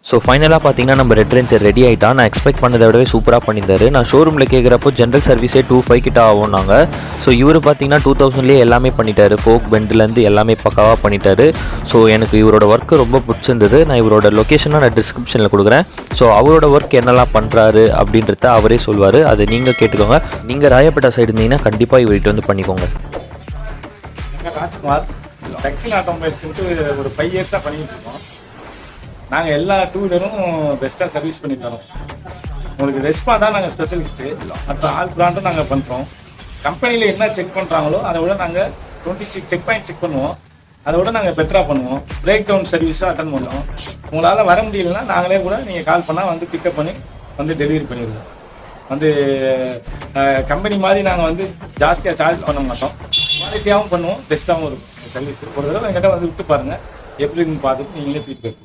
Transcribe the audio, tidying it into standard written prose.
So ஃபைனலாக பார்த்தீங்கன்னா நம்ம ரெட் ரேஞ்சர் ரெடி ஆகிட்டான். நான் எக்ஸ்பெக்ட் பண்ணதை விடவே சூப்பராக பண்ணியிருந்தாரு. நான் ஷோரூமில் கேட்குறப்போ ஜென்ரல் சர்வீஸே 2,500 கிட்ட ஆகும் நாங்கள். ஸோ இவர் பார்த்தீங்கன்னா 2000லேயே எல்லாமே பண்ணிட்டாரு. ஃபோக் பெண்ட்லேருந்து எல்லாமே பக்காவாக பண்ணிட்டாரு. ஸோ எனக்கு இவரோட ஒர்க்கு ரொம்ப பிடிச்சிருந்தது. நான் இவரோட லொக்கேஷனை நான் டிஸ்கிரிப்ஷனில் கொடுக்குறேன். ஸோ அவரோட ஒர்க் என்னெல்லாம் பண்ணுறாரு அப்படின்றத அவரே சொல்வார். அதை நீங்கள் கேட்டுக்கோங்க. நீங்கள் ராயப்பேட்டா சைடு இருந்தீங்கன்னா கண்டிப்பாக இவர்கிட்ட வந்து பண்ணிக்கோங்க. ராஜ்குமார் டெக்ஸில் ஆட்டோமொபைல்ஸ்ன்ட்டு ஒரு 5 இயர்ஸாக பண்ணிக்கிட்டு இருக்கோம். நாங்கள் எல்லா டூ வீலரும் பெஸ்ட்டாக சர்வீஸ் பண்ணி தரோம். உங்களுக்கு ரெஸ்பா தான் நாங்கள் ஸ்பெஷலிஸ்ட்டு. மற்ற ஆல் பிராண்டும் நாங்கள் பண்ணுறோம். கம்பெனியில் என்ன செக் பண்ணுறாங்களோ அதை விட நாங்கள் 26 செக் பாயிண்ட் செக் பண்ணுவோம். அதை விட நாங்கள் பெட்டராக பண்ணுவோம். பிரேக் டவுன் சர்வீஸாக அட்டன் பண்ணுவோம். உங்களால் வர முடியலன்னா நாங்களே கூட நீங்கள் கால் பண்ணால் வந்து பிக்கப் பண்ணி வந்து டெலிவரி பண்ணிடுவோம். வந்து கம்பெனி மாதிரி நாங்கள் வந்து ஜாஸ்தியாக சார்ஜ் பண்ண மாட்டோம். குவாலிட்டியாகவும் பண்ணுவோம், பெஸ்ட்டாகவும் இருக்கும் சர்வீஸ். ஒரு தடவை என்கிட்ட வந்து விட்டு பாருங்கள், எப்படி இருக்குன்னு பார்த்துட்டு நீங்களே ஃபீட்பேக் கொடுங்க.